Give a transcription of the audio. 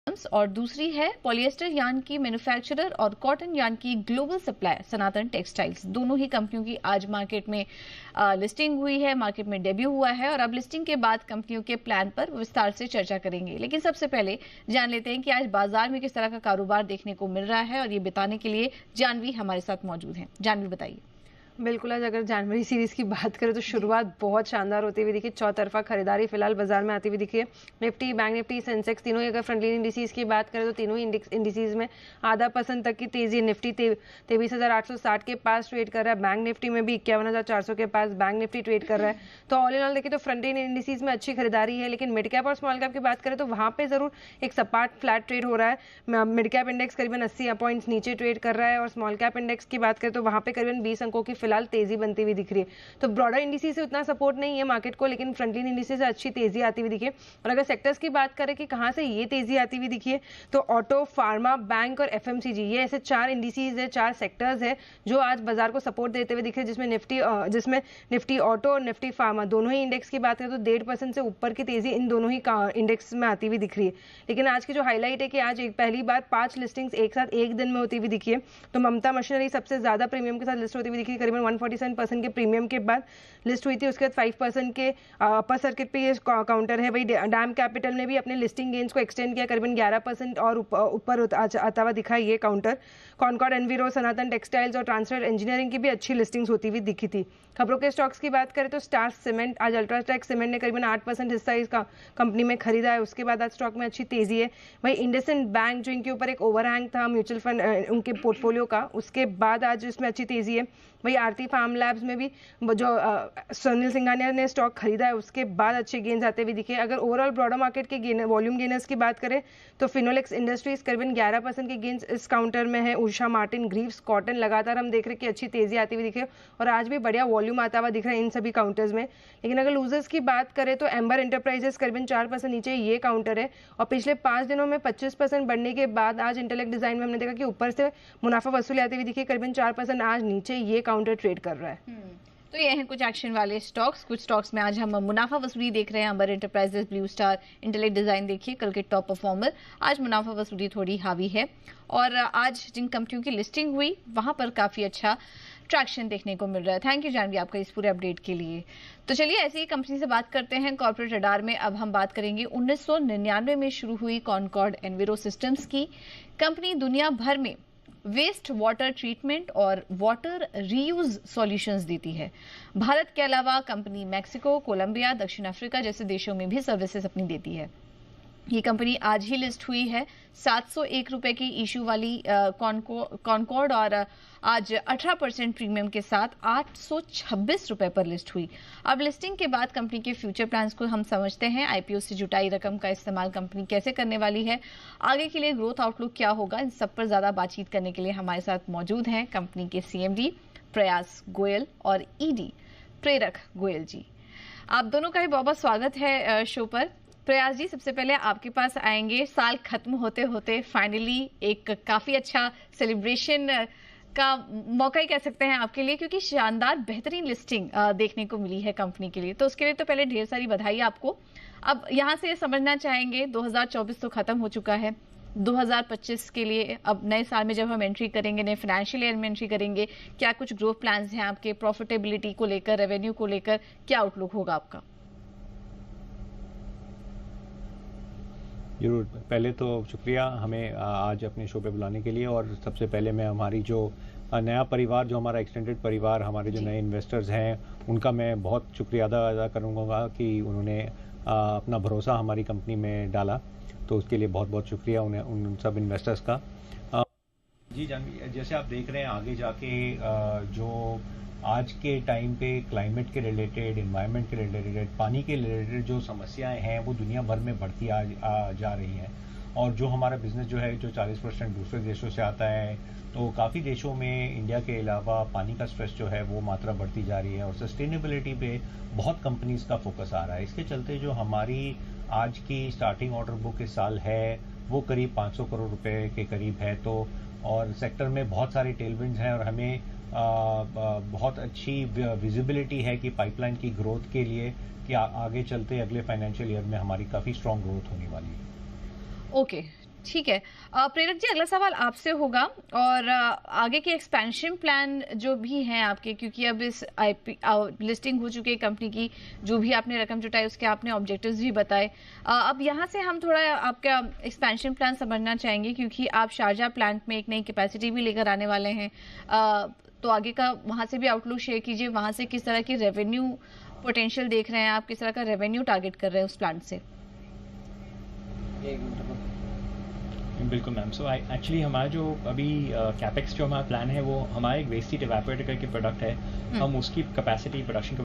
और दूसरी है पॉलिएस्टर यार्न की मैन्युफैक्चरर और कॉटन यार्न की ग्लोबल सप्लायर सनातन टेक्सटाइल्स। दोनों ही कंपनियों की आज मार्केट में लिस्टिंग हुई है, मार्केट में डेब्यू हुआ है और अब लिस्टिंग के बाद कंपनियों के प्लान पर विस्तार से चर्चा करेंगे। लेकिन सबसे पहले जान लेते हैं कि आज बाजार में किस तरह का कारोबार देखने को मिल रहा है और ये बताने के लिए जानवी हमारे साथ मौजूद है। जानवी, बताइए। बिल्कुल, आज अगर जनवरी सीरीज की बात करें तो शुरुआत बहुत शानदार होती हुई दिखी। चौतरफा खरीदारी फिलहाल बाजार में आती हुई दिखी है। निफ्टी, बैंक निफ्टी, सेंसेक्स तीनों ही अगर फ्रंटलाइन इंडिसेस की बात करें तो तीनों ही इंडिसेस में आधा % तक की तेजी। निफ्टी 23,860 के पास ट्रेड कर रहा है। बैंक निफ्टी में भी 51,400 के पास बैंक निफ्टी ट्रेड कर रहा है। तो ऑल इन ऑल देखिए तो फ्रंटलाइन इंडिसेस में अच्छी खरीदारी है। लेकिन मिड कैप और स्मॉल कैप की बात करें तो वहां पे जरूर एक सपाट फ्लैट ट्रेड हो रहा है। मिड कैप इंडेक्स करीबन 80 पॉइंट्स नीचे ट्रेड कर रहा है और स्मॉल कैप इंडेक्स की बात करें तो वहां पे करीबन 20 अंकों की फिलहाल तेजी बनती हुई दिख रही है। तो ब्रॉडर इंडिसेस से उतना सपोर्ट नहीं है मार्केट को, लेकिन फ्रंटलाइन इंडिसेस से अच्छी तेजी आती हुई दिखी है। और अगर सेक्टर्स की बात करें कि कहां से ये तेजी आती हुई दिखी है तो ऑटो, फार्मा, बैंक और एफएमसीजी, ये ऐसे 4 इंडिसेस है, 4 सेक्टर्स है जो आज बाजार को सपोर्ट देते हुए दिख रहे हैं। जिसमें निफ्टी ऑटो और निफ्टी फार्मा दोनों ही इंडेक्स की बात करें तो 1.5% से ऊपर की तेजी इन दोनों ही इंडेक्स में आती हुई दिख रही है। लेकिन आज की जो हाईलाइट है कि आज पहली बार 5 लिस्टिंग्स एक साथ एक दिन में होती हुई दिखी है। तो ममता मशीनरी सबसे ज्यादा प्रीमियम के साथ लिस्ट होती हुई दिखी, करीबन 147% के प्रीमियम के बाद लिस्ट हुई थी। उसके बाद 5% के अपर सर्किट पे ये काउंटर है। वही डैम कैपिटल ने भी अपने लिस्टिंग गेन्स को एक्सटेंड किया, करीबन 11% और ऊपर आता हुआ दिखा ये काउंटर। कॉनकॉर्ड, एनवीरो, सनातन टेक्सटाइल्स और ट्रांसफर इंजीनियरिंग की भी अच्छी लिस्टिंग्स होती हुई दिखी थी। खबरों के स्टॉक्स की बात करें तो स्टार सीमेंट, आज अल्ट्राटेक सीमेंट ने करीबन 8% हिस्सा इस कंपनी में खरीदा है। उसके बाद आज स्टॉक में अच्छी तेजी है। वही इंडसइंड बैंक जो इनके ऊपर एक ओवरहैंग था म्यूचुअल फंड उनके पोर्टफोलियो का, उसके बाद आज इसमें अच्छी तेजी है। वही आरती फार्म लैब्स में भी जो सुनील सिंघानिया ने स्टॉक खरीदा है उसके बाद अच्छे गेन्स आते हुए दिखे। अगर ओवरऑल ब्रॉडर मार्केट के वॉल्यूम गेनर्स की बात करें तो फिनोलेक्स इंडस्ट्रीज करीबन 11% के गेन्स इस काउंटर में है। उषा मार्टिन, ग्रीव्स, कॉटन लगातार हम देख रहे हैं कि अच्छी तेजी आती हुई दिखे और आज भी बढ़िया वॉल्यूम आता हुआ दिख रहा है इन सभी काउंटर्स में। लेकिन अगर लूजर्स की बात करें तो एम्बर एंटरप्राइजेस करीबन 4% नीचे ये काउंटर है और पिछले 5 दिनों में 25% बढ़ने के बाद आज इंटेलेक्ट डिजाइन में हमने देखा कि ऊपर से मुनाफा वसूली आती हुई दिखी, करीबन 4% आज नीचे ये काउंटर ट्रेड कर रहा है। तो ये हैं कुछ एक्शन वाले स्टॉक्स। कुछ स्टॉक्स में आज हम मुनाफा वसूली देख रहे हैं। Amber enterprises, blue star, intellect design देखिए कल के टॉप परफॉर्मर। आज मुनाफा वसूली थोड़ी हावी है और आज जिन कंपनियों की लिस्टिंग हुई वहां पर काफी अच्छा ट्रैक्शन देखने को मिल रहा है। थैंक यू जानवी आपका इस पूरे अपडेट के लिए। तो चलिए ऐसी ही कंपनी से बात करते हैं कॉर्पोरेट रडार में। अब हम बात करेंगे 1999 में शुरू हुई कॉनकॉर्ड एनवीरो सिस्टम्स की। कंपनी दुनिया भर में वेस्ट वाटर ट्रीटमेंट और वाटर रीयूज सॉल्यूशंस देती है। भारत के अलावा कंपनी मैक्सिको, कोलंबिया, दक्षिण अफ्रीका जैसे देशों में भी सर्विसेज अपनी देती है। ये कंपनी आज ही लिस्ट हुई है। 701 रुपए की इश्यू वाली कॉनकॉर्ड और आज 18% प्रीमियम के साथ 826 रुपए पर लिस्ट हुई। अब लिस्टिंग के बाद कंपनी के फ्यूचर प्लान्स को हम समझते हैं। आईपीओ से जुटाई रकम का इस्तेमाल कंपनी कैसे करने वाली है, आगे के लिए ग्रोथ आउटलुक क्या होगा, इन सब पर ज्यादा बातचीत करने के लिए हमारे साथ मौजूद हैं कंपनी के सीएमडी प्रयास गोयल और ईडी प्रेरक गोयल जी। आप दोनों का ही बहुत बहुत स्वागत है शो पर। प्रयास जी, सबसे पहले आपके पास आएंगे। साल खत्म होते होते फाइनली एक काफी अच्छा सेलिब्रेशन का मौका ही कह सकते हैं आपके लिए, क्योंकि शानदार बेहतरीन लिस्टिंग देखने को मिली है कंपनी के लिए। तो उसके लिए तो पहले ढेर सारी बधाई आपको। अब यहां से समझना चाहेंगे 2024 तो खत्म हो चुका है, 2025 के लिए अब नए साल में जब हम एंट्री करेंगे, नए फाइनेंशियल ईयर में एंट्री करेंगे, क्या कुछ ग्रोथ प्लान्स हैं आपके? प्रॉफिटेबिलिटी को लेकर, रेवेन्यू को लेकर क्या आउटलुक होगा आपका? जरूर, पहले तो शुक्रिया हमें आज अपने शो पे बुलाने के लिए। और सबसे पहले मैं हमारी जो नया परिवार, जो हमारा एक्सटेंडेड परिवार, हमारे जो नए इन्वेस्टर्स हैं, उनका मैं बहुत शुक्रिया अदा करूँगा कि उन्होंने अपना भरोसा हमारी कंपनी में डाला। तो उसके लिए बहुत बहुत शुक्रिया उन सब इन्वेस्टर्स का। जी जानवी, जैसे आप देख रहे हैं आगे जाके जो आज के टाइम पे क्लाइमेट के रिलेटेड, एनवायरनमेंट के रिलेटेड, पानी के रिलेटेड जो समस्याएं हैं वो दुनिया भर में बढ़ती जा रही हैं। और जो हमारा बिजनेस जो है, जो 40% दूसरे देशों से आता है, तो काफ़ी देशों में इंडिया के अलावा पानी का स्ट्रेस जो है वो मात्रा बढ़ती जा रही है और सस्टेनेबिलिटी पे बहुत कंपनीज का फोकस आ रहा है। इसके चलते जो हमारी आज की स्टार्टिंग ऑर्डर बुक इस साल है वो करीब 500 करोड़ रुपए के करीब है। तो और सेक्टर में बहुत सारे टेलविंड्स हैं और हमें बहुत अच्छी विजिबिलिटी है कि पाइपलाइन की ग्रोथ के लिए कि आगे चलते अगले फाइनेंशियल ईयर में हमारी काफ़ी स्ट्रांग ग्रोथ होने वाली है। ओके, ठीक है। प्रेरक जी, अगला सवाल आपसे होगा और आगे के एक्सपेंशन प्लान जो भी हैं आपके, क्योंकि अब इस आईपी लिस्टिंग हो चुकी है कंपनी की, जो भी आपने रकम जुटाई उसके आपने ऑब्जेक्टिव्स भी बताए। अब यहाँ से हम थोड़ा आपका एक्सपेंशन प्लान समझना चाहेंगे, क्योंकि आप शारजाह प्लांट में एक नई कैपेसिटी भी लेकर आने वाले हैं, तो आगे का वहाँ से भी आउटलुक शेयर कीजिए। वहाँ से किस तरह की रेवेन्यू पोटेंशियल देख रहे हैं आप, किस तरह का रेवेन्यू टारगेट कर रहे हैं उस प्लांट से? बिल्कुल मैम। सो एक्चुअली हमारा जो अभी कैपेक्स जो हमारा प्लान है वो हमारा एक वेस्ट हीट इवेपोरेटर करके प्रोडक्ट है। हम उसकी कैपेसिटी प्रोडक्शन